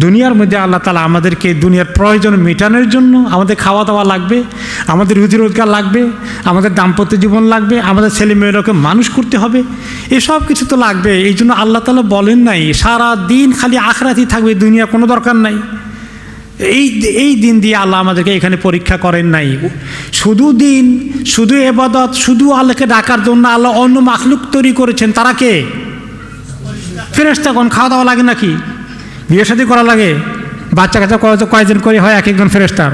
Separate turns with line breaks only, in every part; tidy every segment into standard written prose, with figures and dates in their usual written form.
দুনিয়ার মধ্যে আল্লাহ তাআলা আমাদেরকে দুনিয়ার প্রয়োজন মেটানোর জন্য আমাদের খাওয়া দাওয়া লাগবে, আমাদের রুজি রোজগার লাগবে, আমাদের দাম্পত্য জীবন লাগবে, আমাদের ছেলে মেয়েরাকে মানুষ করতে হবে, এসব কিছু তো লাগবে। এই জন্য আল্লাহ তাআলা বলেন নাই সারা দিন খালি আখিরাতই থাকবে, দুনিয়া কোনো দরকার নাই। এই দিন দিয়ে আল্লাহ আমাদেরকে এখানে পরীক্ষা করেন নাই। শুধু দিন, শুধু ইবাদত, শুধু আল্লাহকে ডাকার জন্য আল্লাহ অন্য মাখলুক তৈরি করেছেন। তারা কে? ফেরেশতাগণ। খাওয়া দাওয়া লাগে নাকি? বিয়ে শাদী করা লাগে? বাচ্চা কাচ্চা কয়জন করে হয় এক একজন ফেরেশতার?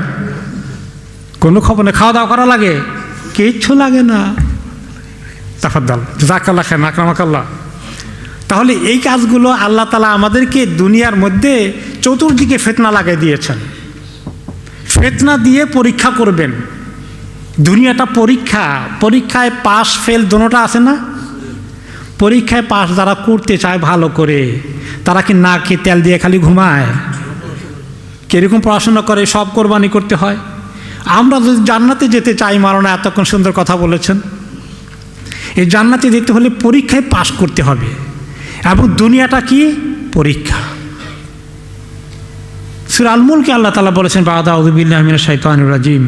কোনো খবর নেই। খাওয়া দাওয়া করা লাগে? কিচ্ছু লাগে না। তাফাদ্দাল, জাযাকাল্লাহ খায়রান, আকরামাকাল্লাহ। তাহলে এই কাজগুলো আল্লাহ তাআলা আমাদেরকে দুনিয়ার মধ্যে চতুর্দিকে ফিতনা লাগিয়ে দিয়েছেন। ফিতনা দিয়ে পরীক্ষা করবেন। দুনিয়াটা পরীক্ষা, পরীক্ষায় পাস ফেল দোনোটা আছে না? পরীক্ষায় পাস যারা করতে চায় ভালো করে, তারা কি না খেয়ে তেল দিয়ে খালি ঘুমায়? কিরকম পড়াশোনা করে সব কোরবানি করতে হয়। আমরা যদি জান্নাতে যেতে চাই, মাওলানা এতক্ষণ সুন্দর কথা বলেছেন, এই জান্নাতে যেতে হলে পরীক্ষায় পাস করতে হবে। এবং দুনিয়াটা কি? পরীক্ষা। সূরা আল মুলকে আল্লাহ তাআলা বলেছেন, বা'দা আউযু বিল্লাহি মিনাশ শাইতানির রাজিম,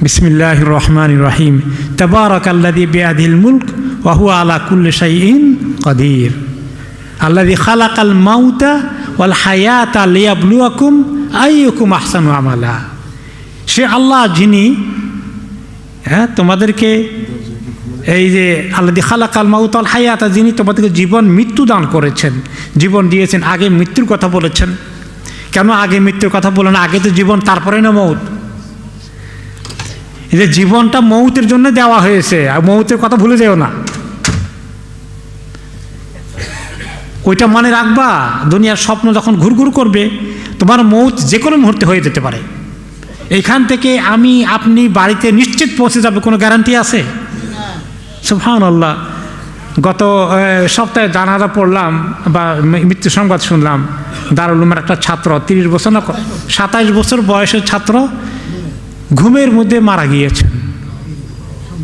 বিসমিল্লাহির রহমানির রহিম, তাবারাকাল্লাযী বিয়াদিহিল মুলক ওয়া হুয়া আলা কুল্লি শাইইন কাদির, আল্লাযী খালাকাল মাউতা ওয়াল হায়াতা লিয়াবলুয়াকুম আইয়ুকুম আহসানু আমালা। সে আল্লাহ যিনি তোমাদেরকে এই যে আল্লাযী খালাকাল মাউতা ওয়াল হায়াতা, যিনি তোমাদেরকে জীবন মৃত্যু দান করেছেন, জীবন দিয়েছেন। আগে মৃত্যুর কথা বলেছেন কেন? আগে মৃত্যুর কথা বলেন, আগে তো জীবন তারপরে না মৌত। এই যে জীবনটা মৌতের জন্য দেওয়া হয়েছে, আর মৌতের কথা ভুলে যেও না। ওইটা মনে রাখবা। দুনিয়ার স্বপ্ন যখন ঘুরঘুর করবে, তোমার মৌত যে কোনো মুহূর্তে হয়ে যেতে পারে। এইখান থেকে আপনি বাড়িতে নিশ্চিত পৌঁছে যাবে, কোনো গ্যারান্টি আছে? সুবহানাল্লাহ। গত সপ্তাহে জানাজা পড়লাম বা মৃত্যু সংবাদ শুনলাম, দারুল উলুমের একটা ছাত্র, 30 বছর না 27 বছর বয়সের ছাত্র, ঘুমের মধ্যে মারা গিয়েছেন।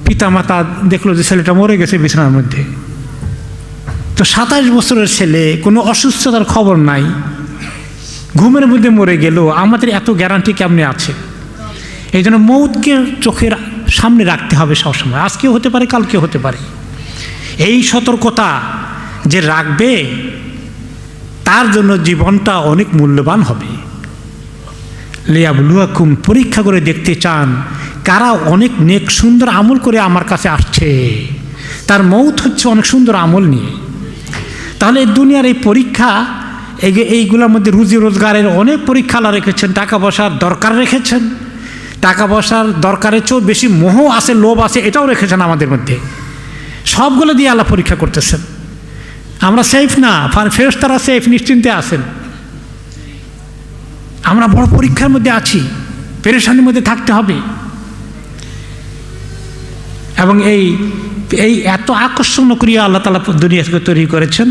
পিতামাতা দেখলো যে ছেলেটা মরে গেছে বিছানার মধ্যে। তো 27 বছরের ছেলে, কোনো অসুস্থতার খবর নাই, ঘুমের মধ্যে মরে গেল। আমাদের এত গ্যারান্টি কেমনে আছে? এই জন্য মৌতকে চোখের সামনে রাখতে হবে সবসময়। আজকেও হতে পারে, কালকেও হতে পারে। এই সতর্কতা যে রাখবে, তার জন্য জীবনটা অনেক মূল্যবান হবে। লিয়াবলুয়াকুম, পরীক্ষা করে দেখতে চান কারা অনেক নেক সুন্দর আমল করে আমার কাছে আসছে, তার মৌত হচ্ছে অনেক সুন্দর আমল নিয়ে। তাহলে দুনিয়ার এই পরীক্ষা, এইগুলোর মধ্যে রুজি রোজগারের অনেক পরীক্ষা আল্লাহ রেখেছেন। টাকা পয়সার দরকার রেখেছেন, টাকা পয়সার দরকারের চেয়েও বেশি মোহ আছে, লোভ আছে, এটাও রেখেছেন আমাদের মধ্যে। সবগুলো দিয়ে আল্লাহ পরীক্ষা করতেছেন। আমরা সেফ না, ফেরেশতারা সেফ, নিশ্চিন্তে আছেন। আমরা বড় পরীক্ষার মধ্যে আছি, পেরেশানির মধ্যে থাকতে হবে। এবং এই এত আকর্ষণীয় করিয়া আল্লাহ তাআলা দুনিয়াকে তৈরি করেছেন,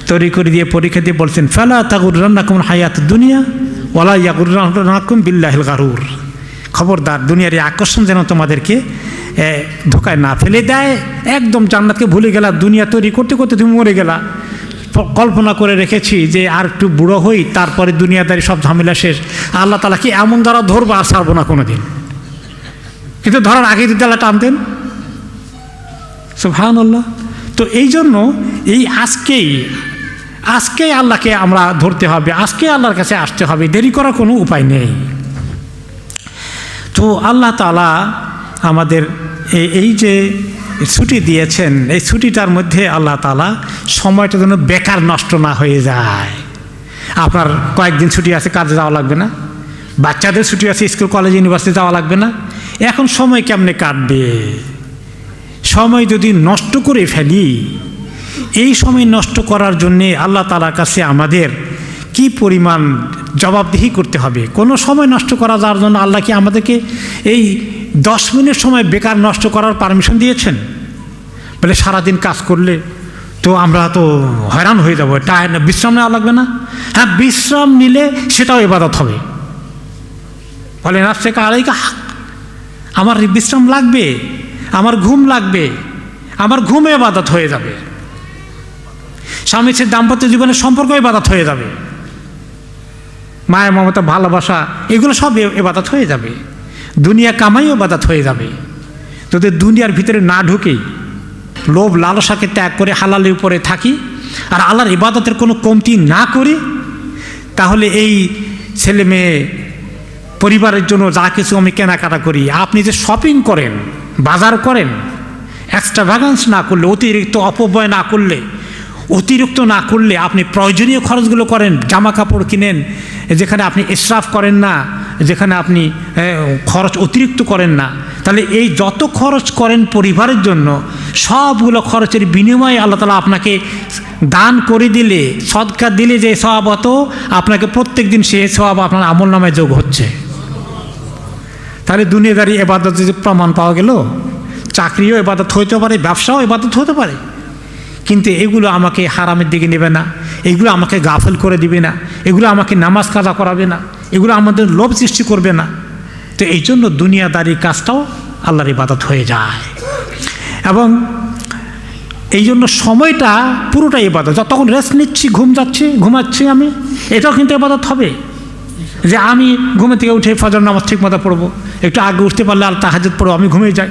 তৈরি করে দিয়ে পরীক্ষা দিয়ে বলছেন, ফালা তাগুররান্নাকুম হায়াতুদ দুনিয়া ওয়ালা ইয়াগুররান্নাকুম বিল্লাহিল গারুর। খবরদার, দুনিয়ার এই আকর্ষণ যেন তোমাদেরকে ধোকায় না ফেলে দেয়। একদম জান্নাতকে ভুলে গেলা, দুনিয়া তৈরি করতে করতে তুমি মরে গেলা। কল্পনা করে রেখেছি যে আর একটু বুড়ো হই, তারপরে দুনিয়াদারি সব ঝামেলা শেষ। আল্লাহ তাআলা কি এমন দ্বারা ধরবো? আর ছাড়বো না কোনো দিন। কিন্তু ধরার আগে যদি আল্লাহ টানতেন। সুবহানাল্লাহ। তো এই জন্য এই আজকেই আল্লাহকে আমরা ধরতে হবে, আজকে আল্লাহর কাছে আসতে হবে, দেরি করার কোনো উপায় নেই। তো আল্লাহ তাআলা আমাদের এই যে ছুটি দিয়েছেন, এই ছুটিটার মধ্যে আল্লাহ তাআলা সময়টা যেন বেকার নষ্ট না হয়ে যায়। আপনার কয়েকদিন ছুটি আছে, কাজে যাওয়া লাগবে না। বাচ্চাদের ছুটি আছে, স্কুল কলেজ ইউনিভার্সিটি যাওয়া লাগবে না। এখন সময় কেমনে কাটবে? সময় যদি নষ্ট করে ফেলি, এই সময় নষ্ট করার জন্যে আল্লাহ তাআলার কাছে আমাদের কি পরিমাণ জবাবদিহি করতে হবে। কোনো সময় নষ্ট করা যাওয়ার জন্য আল্লাহ কি আমাদেরকে এই 10 মিনিট সময় বেকার নষ্ট করার পারমিশন দিয়েছেন? বলে সারাদিন কাজ করলে তো আমরা তো হয়রান হয়ে যাবো, টায়ার্ড, বিশ্রাম নেওয়া লাগবে না? হ্যাঁ, বিশ্রাম নিলে সেটাও ইবাদত হবে। বলে নাফসেকা আলাইকা হাক, আমার বিশ্রাম লাগবে, আমার ঘুম লাগবে, আমার ঘুমে ইবাদত হয়ে যাবে। স্বামী স্ত্রীর দাম্পত্য জীবনের সম্পর্ক ইবাদত হয়ে যাবে। মায়া মমতা ভালোবাসা এগুলো সব ইবাদত হয়ে যাবে, দুনিয়া কামাইও ইবাদত হয়ে যাবে। যদি দুনিয়ার ভিতরে না ঢুকেই লোভ লালসাকে ত্যাগ করে হালালের উপরে থাকি আর আল্লাহর ইবাদতের কোনো কমতি না করি, তাহলে এই ছেলে মেয়ে পরিবারের জন্য যা কিছু আমি কেনাকাটা করি, আপনি যে শপিং করেন, বাজার করেন, এক্সট্রাভাগান্স না করলে, অতিরিক্ত অপব্যয় না করলে, অতিরিক্ত না করলে, আপনি প্রয়োজনীয় খরচগুলো করেন, জামা কাপড় কিনেন, যেখানে আপনি ইসরাফ করেন না, যেখানে আপনি খরচ অতিরিক্ত করেন না, তাহলে এই যত খরচ করেন পরিবারের জন্য সবগুলো খরচের বিনিময়ে আল্লাহ তাআলা আপনাকে দান করে দিলে, সদকা দিলে যে সওয়াব হতো, আপনাকে প্রত্যেক দিন সেই সওয়াব আপনার আমল নামায় যোগ হচ্ছে। তাহলে দুনিয়াদারি ইবাদত যদি প্রমাণ পাওয়া গেল, চাকরিও ইবাদত হতে পারে, ব্যবসাও ইবাদত হতে পারে, কিন্তু এগুলো আমাকে হারামের দিকে নেবে না, এগুলো আমাকে গাফেল করে দিবে না, এগুলো আমাকে নামাজ কাজা করাবে না, এগুলো আমাদের লোভ সৃষ্টি করবে না। তো এই জন্য দুনিয়াদারি কাজটাও আল্লাহর ইবাদত হয়ে যায়। এবং এই জন্য সময়টা পুরোটাই ইবাদত। যতক্ষণ রেস্ট নিচ্ছি, ঘুমাচ্ছি আমি, এটাও কিন্তু ইবাদত হবে। যে আমি ঘুমে থেকে উঠে ফজর নামাজ ঠিক মতো পড়বো, একটু আগে উঠতে পারলে আর তাহাজ্জুদ পড়বো, আমি ঘুমিয়ে যাই,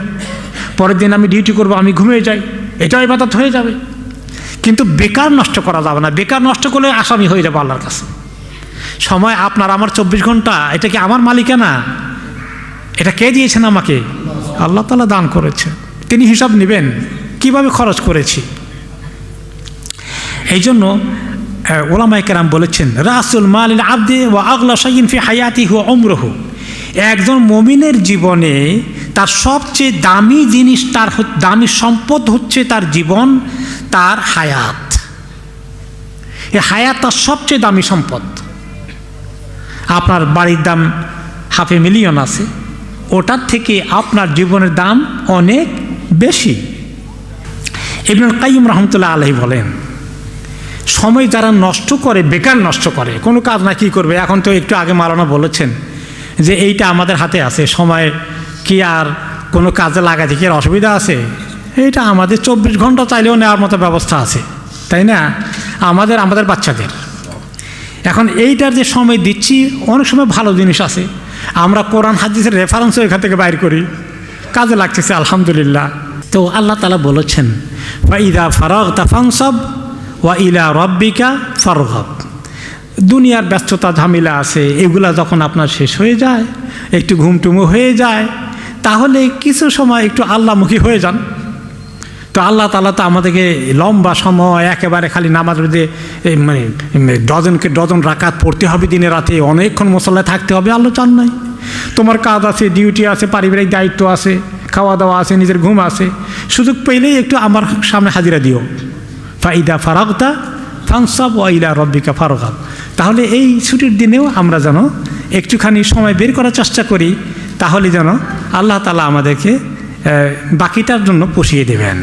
পরের দিন আমি ডিউটি করবো, আমি ঘুমিয়ে যাই, এটাও ইবাদত হয়ে যাবে। কিন্তু বেকার নষ্ট করা যাবে না, বেকার নষ্ট করলে আসামি হয়ে যাবে আল্লাহর কাছে। সময় আপনার আমার 24 ঘন্টা, এটা কি আমার মালিকানা? এটা কে দিয়েছেন আমাকে? আল্লাহ তাআলা দান করেছে, তিনি হিসাব নেবেন কিভাবে খরচ করেছি। এই জন্য ওলামায়ে কেরাম বলেছেন, রাসুল মালিল আবদে ওয়া আগলা শাইইন ফি হায়াতিহি ওয়া উমরুহু, একজন মুমিনের জীবনে তার সবচেয়ে দামি জিনিস, তার দামি সম্পদ হচ্ছে তার জীবন, তার হায়াত। এই হায়াত তার সবচেয়ে দামি সম্পদ। আপনার বাড়ির দাম $500,000 আছে, ওটার থেকে আপনার জীবনের দাম অনেক বেশি। ইবনুল কাইয়্যিম রাহমাতুল্লাহ আলাইহি বলেন, সময় যারা নষ্ট করে, বেকার নষ্ট করে, কোনো কাজ না কি করবে। এখন তো একটু আগে মাওলানা বলেছেন যে এইটা আমাদের হাতে আছে, সময় কি আর কোনো কাজে লাগাতে কি আর অসুবিধা আছে? এইটা আমাদের 24 ঘন্টা চাইলেও নেওয়ার মতো ব্যবস্থা আছে, তাই না? আমাদের বাচ্চাদের এখন এইটার যে সময় দিচ্ছি, অনেক সময় ভালো জিনিস আছে, আমরা কোরআন হাদিসের রেফারেন্সও এখান থেকে বাইর করি, কাজে লাগতেছে আলহামদুলিল্লাহ। তো আল্লাহ তাআলা বলেছেন, ফাইদা ফারাগতা ফানসাব ওয়া ইলা রাব্বিকা ফারগাব। দুনিয়ার ব্যস্ততা ঝামেলা আছে, এগুলা যখন আপনার শেষ হয়ে যায়, একটু ঘুমটুমো হয়ে যায়, তাহলে কিছু সময় একটু আল্লাহমুখী হয়ে যান। তো আল্লাহ তাআলা তো আমাদেরকে লম্বা সময় একেবারে খালি নামাজ পড়তে, মানে ডজন রাকাত পড়তে হবে দিনে রাতে, অনেকক্ষণ মুসল্লায় থাকতে হবে, আল্লাহ চান নাই। তোমার কাজ আছে, ডিউটি আছে, পারিবারিক দায়িত্ব আছে, খাওয়া দাওয়া আছে, নিজের ঘুম আছে, সুযোগ পেলেই একটু আমার সামনে হাজিরা দিও। ফাইদা ফারাগতা ফানসাব ওয়া ইলা রাব্বিকা ফারগাব। তাহলে এই ছুটির দিনেও আমরা যেন একটুখানি সময় বের করার চেষ্টা করি, তাহলে যেন আল্লাহ তাআলা আমাদেরকে বাকিটার জন্য পুষিয়ে দেবেন।